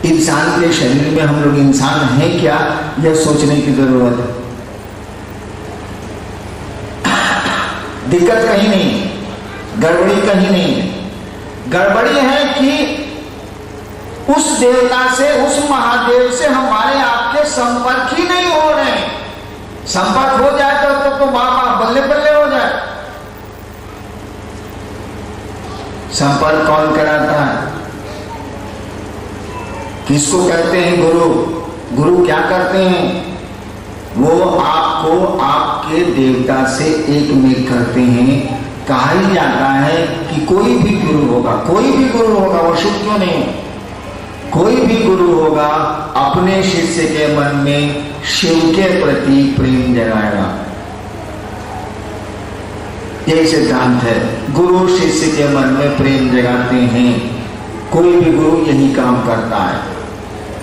इंसान के शरीर में हम लोग इंसान हैं क्या, यह सोचने की जरूरत है। दिक्कत कहीं नहीं, गड़बड़ी कहीं नहीं। गड़बड़ी है कि उस देवता से, उस महादेव से हमारे आपके संपर्क ही नहीं हो रहे। संपर्क हो जाए तो बाबा बल्ले बल्ले हो जाए। संपर्क कौन कराता है? किसको कहते हैं गुरु? गुरु क्या करते हैं? वो आपको आपके देवता से एक मिल करते हैं। कहा ही जाता है कि कोई भी गुरु होगा, कोई भी गुरु होगा, वो शुभ क्यों नहीं, कोई भी गुरु होगा अपने शिष्य के मन में शिव के प्रति प्रेम जगाएगा। यही सिद्धांत है, गुरु शिष्य के मन में प्रेम जगाते हैं। कोई भी गुरु यही काम करता है।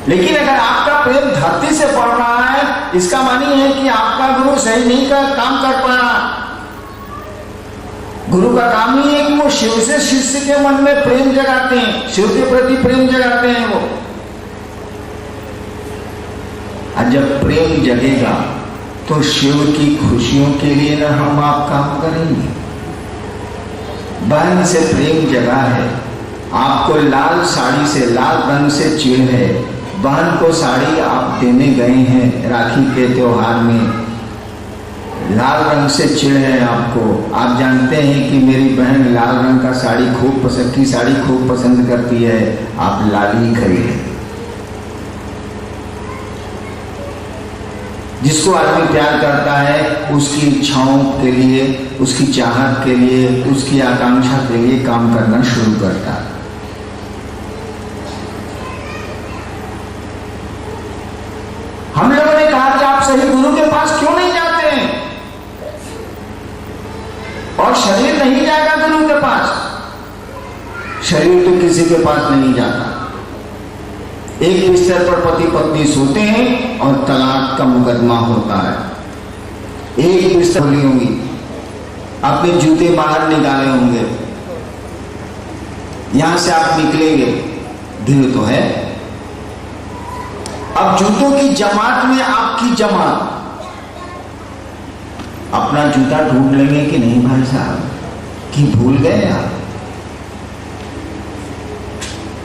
लेकिन अगर आपका प्रेम धरती से बढ़ रहा है, इसका मानी है कि आपका गुरु सही नहीं का काम कर पा रहा। गुरु का काम ही है कि वो शिव से शिष्य के मन में प्रेम जगाते हैं, शिव के प्रति प्रेम जगाते हैं वो। और जब प्रेम जगेगा तो शिव की खुशियों के लिए ना हम आप काम करेंगे। बहन से प्रेम जगा है, आपको लाल साड़ी से, लाल रंग से चिढ़ है, बहन को साड़ी आप देने गए हैं राखी के त्योहार में, लाल रंग से चिढ़ है आपको। आप जानते हैं कि मेरी बहन लाल रंग का साड़ी खूब पसंद करती है, आप लाली खरीदें। जिसको आदमी प्यार करता है उसकी इच्छाओं के लिए, उसकी चाहत के लिए, उसकी आकांक्षा के लिए काम करना शुरू करता है। हम लोगों ने कहा कि आप सही गुरु के पास क्यों नहीं जाते हैं, और शरीर नहीं जाएगा गुरु के पास। शरीर तो किसी के पास नहीं जाता। एक बिस्तर पर पति पत्नी सोते हैं और तलाक का मुकदमा होता है। एक बिस्तर होली होंगी, अपने जूते बाहर निकाले होंगे, यहां से आप निकलेंगे, दिल तो है। अब जूतों की जमात में आपकी जमात, अपना जूता ढूंढ लेंगे कि नहीं भाई साहब, कि भूल गए आप?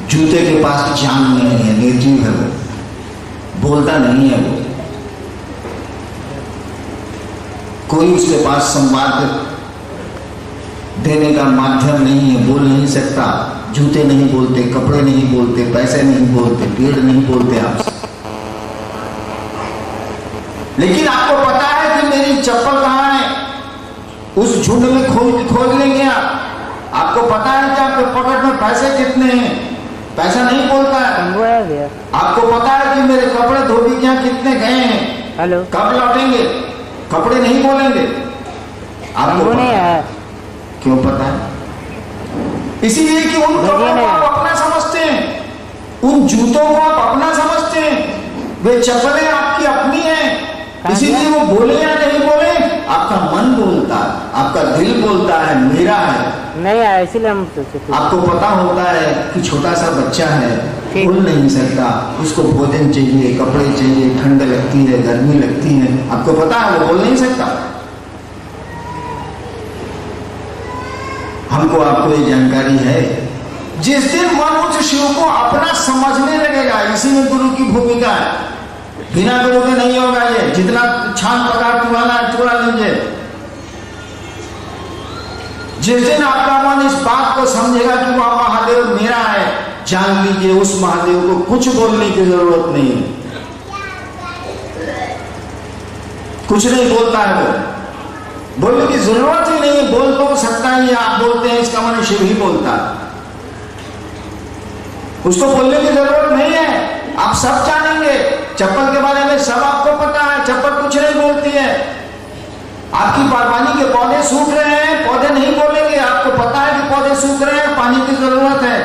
जूते के पास जान नहीं है, निर्जीव है वो, बोलता नहीं है वो, कोई उसके पास संवाद देने का माध्यम नहीं है, बोल नहीं सकता। जूते नहीं बोलते, कपड़े नहीं बोलते, पैसे नहीं बोलते, पेड़ नहीं बोलते आपसे। लेकिन आपको पता है कि मेरी चप्पल कहां है, उस झुंड में खोज लेंगे आप। आपको पता है कि आपके पॉकेट में पैसे कितने हैं, पैसा नहीं बोलता है। आपको पता है कि मेरे कपड़े धोबी क्या कितने गए हैं, हेलो, कब लौटेंगे, कपड़े नहीं बोलेंगे। आपको पता है। क्यों पता है? इसीलिए कि उन कपड़ों को आप अपना समझते हैं, उन जूतों को आप अपना समझते हैं, वे चप्पलें आपकी अपनी हैं। इसीलिए वो बोले या नहीं बोले, आपका मन बोलता है, आपका दिल बोलता है मेरा है, नहीं है। इसीलिए हम आपको पता होता है कि छोटा सा बच्चा है, बोल नहीं सकता, उसको भोजन चाहिए, कपड़े चाहिए, ठंड लगती है, गर्मी लगती है, आपको पता है वो बोल नहीं सकता। हमको आपको ये जानकारी है। जिस दिन मन उस शिव को अपना समझने लगेगा, इसी में गुरु की भूमिका है। बिना गुरु के नहीं होगा ये, जितना छान पकाड़ चुराना चुरा लीजिए। जिस दिन आपका मन इस बात को समझेगा कि वह महादेव मेरा है, जान लीजिए उस महादेव को कुछ बोलने की जरूरत नहीं है, कुछ नहीं बोलता है वो, बोलने की जरूरत ही नहीं है। बोल तो सकता ही है, आप बोलते हैं इसका मन शिव ही बोलता है, उसको बोलने की जरूरत नहीं है। आप सब जानेंगे, चप्पल के बारे में सब आपको पता है, चप्पल कुछ नहीं बोलती है। आपकी बागवानी के पौधे सूख रहे हैं, पौधे नहीं बोलेंगे, आपको पता है कि पौधे सूख रहे हैं, पानी की जरूरत है।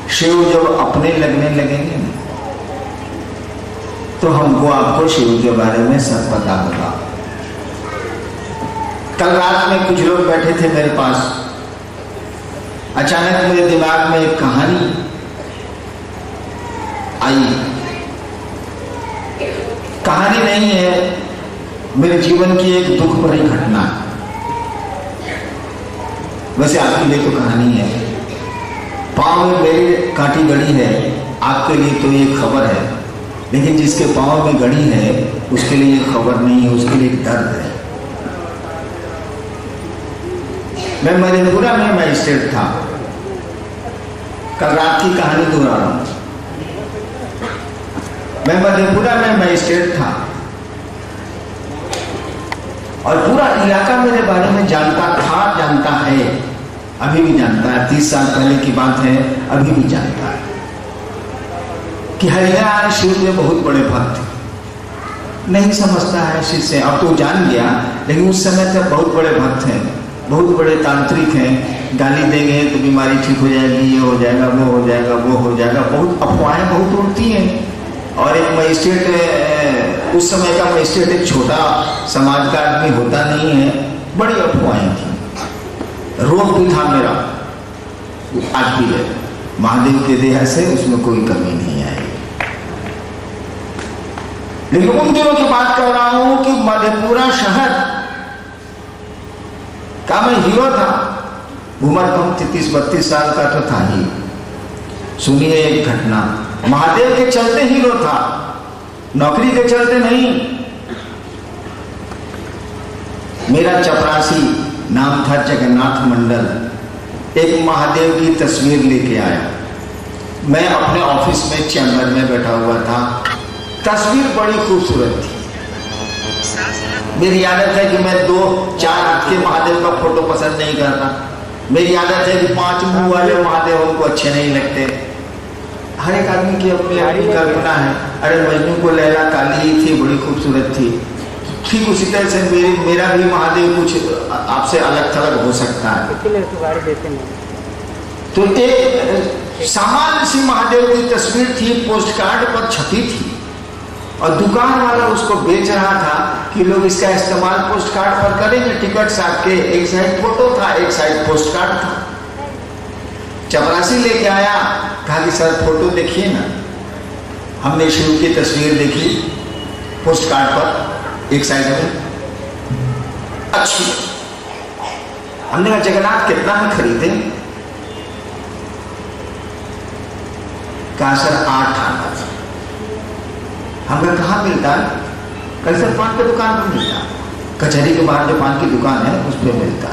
शिव जब अपने लगने लगेंगे तो हमको आपको शिव के बारे में सब पता होगा। कल रात में कुछ लोग बैठे थे मेरे पास, अचानक मेरे दिमाग में एक कहानी आई। कहानी नहीं है, मेरे जीवन की एक दुख भरी घटना। वैसे आपके लिए तो कहानी है। पांव में मेरी कांटी गड़ी है, आपके लिए तो ये खबर है, लेकिन जिसके पांव में गड़ी है उसके लिए ये खबर नहीं है, उसके लिए एक दर्द है। मैं मधेपुरा में मजिस्ट्रेट था। कल रात की कहानी दोहरा रहा हूं। मैं मधेपुरा में मजिस्ट्रेट था और पूरा इलाका मेरे बारे में जानता था, जानता है, अभी भी जानता है। 30 साल पहले की बात है, अभी भी जानता है कि हरिहर शिव में बहुत बड़े भक्त। नहीं समझता है शिव से, अब तो जान गया, लेकिन उस समय तक बहुत बड़े भक्त हैं, बहुत बड़े तांत्रिक हैं। गाली देंगे तो बीमारी ठीक हो जाएगी, ये हो जाएगा, वो हो जाएगा, वो हो जाएगा। बहुत अफवाहें बहुत उड़ती हैं। और एक मजिस्ट्रेट, उस समय का मजिस्ट्रेट एक छोटा समाज का आदमी होता नहीं है, बड़ी अफवाहें थी। रोग भी था मेरा, आज भी है, महादेव के देह से उसमें कोई कमी नहीं आई। लेकिन उन दिनों की बात कर रहा हूं कि मधेपुरा शहर का मैं हीरो था। उम्र कम 33-32 साल का तो था ही। सुनिए एक घटना, महादेव के चलते हीरो था, नौकरी के चलते नहीं। मेरा चपरासी नाम था जगन्नाथ मंडल, एक महादेव की तस्वीर लेके आया। मैं अपने ऑफिस में चैम्बर में बैठा हुआ था। तस्वीर बड़ी खूबसूरत थी। मेरी आदत है कि मैं 2-4 हाथ के महादेव का फोटो पसंद नहीं करता। मेरी आदत है कि 5 मुंह वाले महादेव हमको अच्छे नहीं लगते। हर एक आदमी की अपनी अपनी कल्पना है। अरे मजनू को लैला काली थी, बड़ी खूबसूरत थी। ठीक उसी तरह से मेरा भी महादेव कुछ आपसे अलग थलग हो सकता है। तो एक सामान्य सी महादेव की तस्वीर थी, पोस्ट कार्ड पर छपी थी और दुकान वाला उसको बेच रहा था कि लोग इसका इस्तेमाल पोस्ट कार्ड पर करेंगे। टिकट साथ के एक साइड फोटो था, एक साइड पोस्ट कार्ड था। चपरासी लेके आया, कहा कि सर फोटो देखिए ना। हमने शिव की तस्वीर देखी पोस्ट कार्ड पर, एक साइड में अच्छी। हमने कहा जगन्नाथ कितना में खरीदे? कहा सर 8 आना। हमें कहाँ मिलता है? कल सर पान की दुकान पर मिलता, कचहरी के बाहर जो पान की दुकान है उस पर मिलता।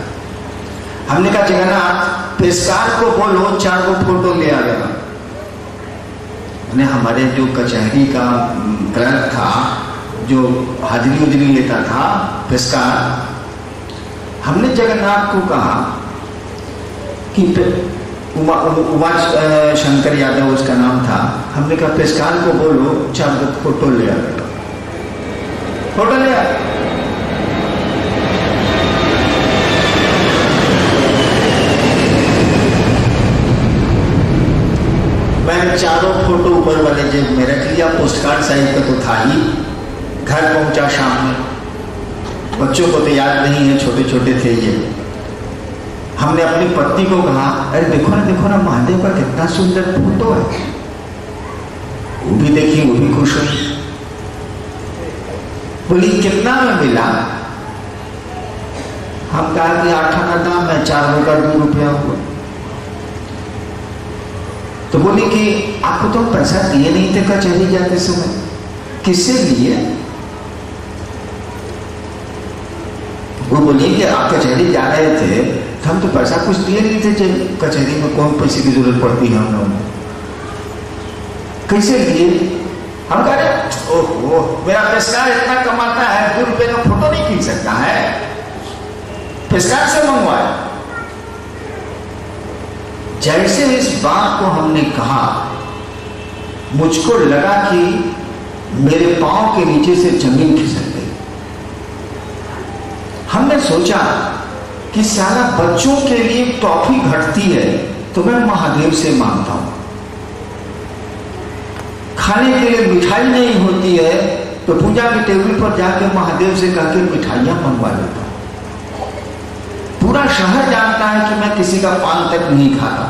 हमने कहा जगन्नाथ पेशकार को बोलो 4 को फोटो ले आएगा। हमारे जो कचहरी का क्लर्क था, जो हाजिरी उजरी लेता था, पेशकार, हमने जगन्नाथ को कहा कि उमा शंकर यादव उसका नाम था। हमने कहा पेशकार को बोलो 4 को फोटो ले आएगा। फोटो ले आया। मैंने 4 फोटो ऊपर वाले जेब में रख लिया। पोस्ट कार्ड साइज का तो था ही। घर पहुंचा शाम में। बच्चों को तो याद नहीं है, छोटे छोटे थे ये। हमने अपनी पत्नी को कहा अरे देखो ना महादेव का कितना सुंदर फोटो है। वो भी देखी, वो भी खुश हुई। बोली कितना में मिला? हम कहा कि 8 आना दाम है, 4 का 2 रुपया हुआ। तो बोली कि आपको तो पैसा दिए नहीं थे कचहरी जाते समय, किससे लिए? वो बोली कि आप कचहरी जा रहे थे तो हम तो पैसा कुछ दिए नहीं थे। कचहरी में कौन पैसे की जरूरत पड़ती है हम लोगों को, कैसे लिए? हम कह रहे ओहो मेरा पेशकार इतना कमाता है, 2 रुपए का फोटो नहीं खींच सकता है, पेशकार से मंगवाए। जैसे इस बात को हमने कहा, मुझको लगा कि मेरे पांव के नीचे से जमीन खिसक गई। हमने सोचा कि साला बच्चों के लिए टॉफी घटती है तो मैं महादेव से मांगता हूं, खाने के लिए मिठाई नहीं होती है तो पूजा के टेबल पर जाकर महादेव से कहकर मिठाइयां मंगवा लेता हूं। पूरा शहर जानता है कि मैं किसी का पान तक नहीं खाता।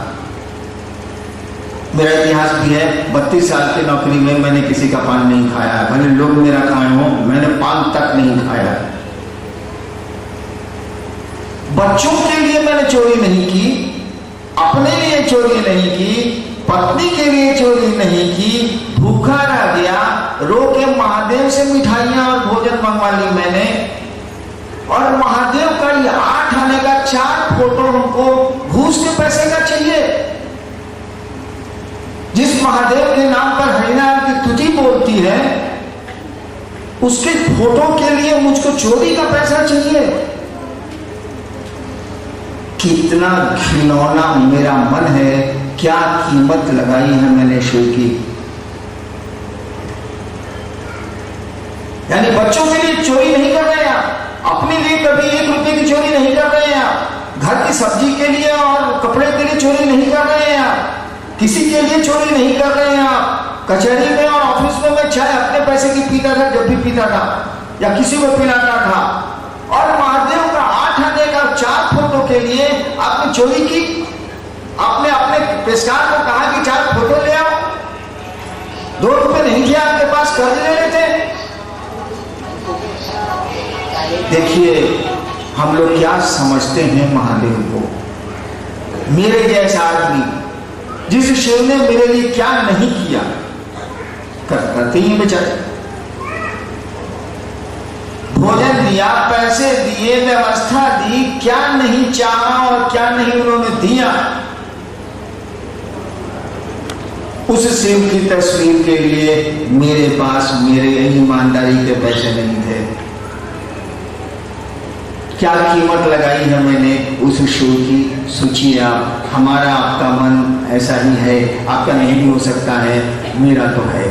मेरा इतिहास भी है, 32 साल की नौकरी में मैंने किसी का पान नहीं खाया, भले लोग मेरा खाए हों, मैंने पान तक नहीं खाया। बच्चों के लिए मैंने चोरी नहीं की, अपने लिए चोरी नहीं की, पत्नी के लिए चोरी नहीं की। भूखा रह गया, रो के महादेव से मिठाइयां और भोजन मंगवा ली मैंने, और महादेव का ये 8 आने का 4 फोटो हमको घूस के पैसे का चाहिए। जिस महादेव के नाम पर हरिनाम की तुति बोलती है, उसके फोटो के लिए मुझको चोरी का पैसा चाहिए। कितना घिनौना मेरा मन है, क्या कीमत लगाई है मैंने शिव की। यानी बच्चों के लिए चोरी नहीं कर रहे आप, अपने लिए कभी 1 रुपए की चोरी नहीं कर रहे हैं आप, घर की सब्जी के लिए और कपड़े के लिए चोरी नहीं कर रहे हैं आप, किसी के लिए चोरी नहीं कर रहे हैं आप। कचहरी में और ऑफिस में मैं चाय अपने पैसे की पीता था जब भी पीता था, या किसी को पिलाता था, और महादेव का 8 आने का 4 फोटो के लिए आपने चोरी की। आपने अपने पेशकार को कहा कि 4 फोटो ले आओ, 2 रुपए नहीं थे आपके पास, कर्ज ले रहे थे। देखिए हम लोग क्या समझते हैं महादेव को। मेरे जैसा आदमी, जिस शिव ने मेरे लिए क्या नहीं किया, करते ही बेचारे। भोजन दिया, पैसे दिए, व्यवस्था दी, क्या नहीं चाहा और क्या नहीं उन्होंने दिया। उस शिव की तस्वीर के लिए मेरे पास मेरे ईमानदारी के पैसे नहीं थे। क्या कीमत लगाई है मैंने उस शिव की। सोचिए आप, हमारा आपका मन ऐसा ही है, आपका नहीं भी हो सकता है, मेरा तो है।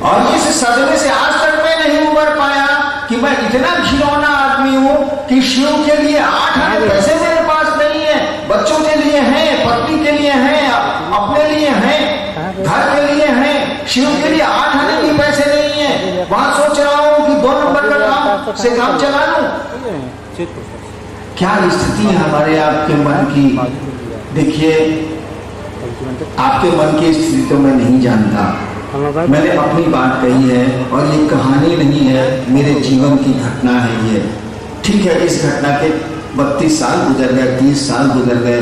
और इस सदमे से आज तक मैं नहीं उबर पाया कि मैं इतना घिनौना आदमी हूं कि शिव के लिए 8 आने पैसे मेरे पास नहीं है, बच्चों के लिए हैं, पत्नी के लिए हैं, अपने लिए हैं, घर के लिए हैं, शिव के लिए 8 आने भी पैसे नहीं है। वहां सोच रहा हूं कि 2 नंबर का काम से काम चला लूं। क्या स्थिति है हमारे आपके मन की। देखिए आपके मन की स्थिति तो मैं नहीं जानता, मैंने अपनी बात कही है, और ये कहानी नहीं है, मेरे जीवन की घटना है ये। ठीक है, इस घटना के 32 साल गुजर गए, 30 साल गुजर गए,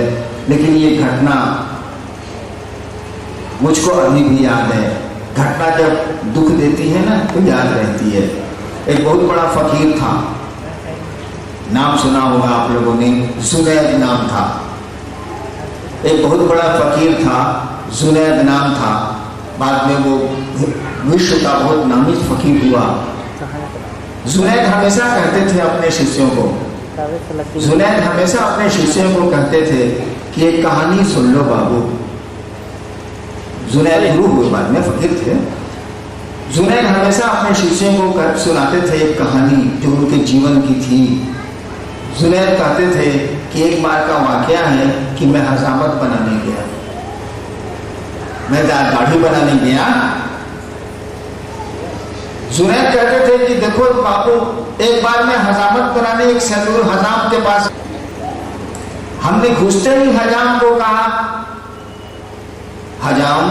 लेकिन ये घटना मुझको अभी भी याद है। घटना जब दुख देती है ना तो याद रहती है। एक बहुत बड़ा फकीर था, नाम सुना होगा आप लोगों ने, जुनैद नाम था। एक बहुत बड़ा फकीर था, जुनैद नाम था। बाद में वो विश्व का बहुत नामी फकीर हुआ। जुनैद हमेशा कहते थे अपने शिष्यों को, जुनैद हमेशा अपने शिष्यों को कहते थे कि एक कहानी सुन लो बाबू। जुनैद गुरु हुए, बाद में फकीर थे। जुनैद हमेशा अपने शिष्यों को सुनाते थे एक कहानी जो उनके जीवन की थी। जुनैद कहते थे कि एक बार का वाकया है कि मैं हजामत बनाने गया, मैं दाढ़ी बनाने गया। जुनैद कहते थे कि देखो बाबू, एक बार मैं हजामत बनाने एक सैलून हजाम के पास, हमने घुसते ही हजाम को कहा, हजाम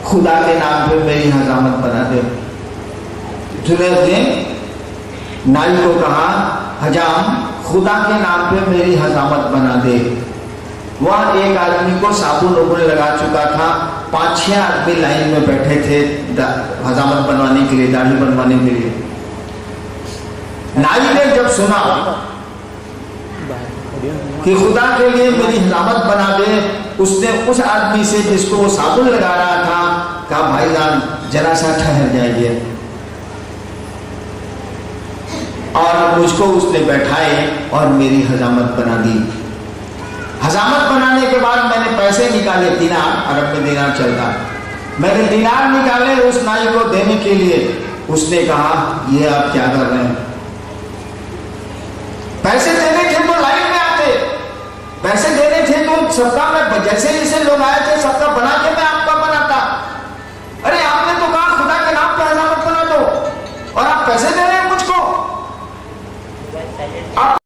खुदा के नाम पे मेरी हजामत बना दे। जुनैद ने नाई को कहा, हजाम खुदा के नाम पे मेरी हजामत बना दे। वह एक आदमी को साबुन उबुन लगा चुका था, 5-6 आदमी लाइन में बैठे थे हजामत बनवाने के लिए, दाढ़ी बनवाने के लिए। नाई ने जब सुना कि खुदा के लिए मेरी हजामत बना दे, उसने उस आदमी से जिसको वो साबुन लगा रहा था कहा, भाईजान जरा सा ठहर जाइए। और मुझको उसने बैठाए और मेरी हजामत बना दी। हजामत बनाने के बाद मैंने पैसे निकाले, दिनार, अरब में दिनार चलता, मैंने दिनार निकाले उस नाई को देने के लिए। उसने कहा, ये आप क्या कर रहे हैं? पैसे देने थे तो लाइन में आते, पैसे देने थे तो सबका मैं जैसे जैसे लोग आए थे सबका बना के मैं आपका बनाता। अरे आपने तो कहा खुदा के नाम पे हजामत बना दो और आप पैसे दे रहे हैं मुझको। आप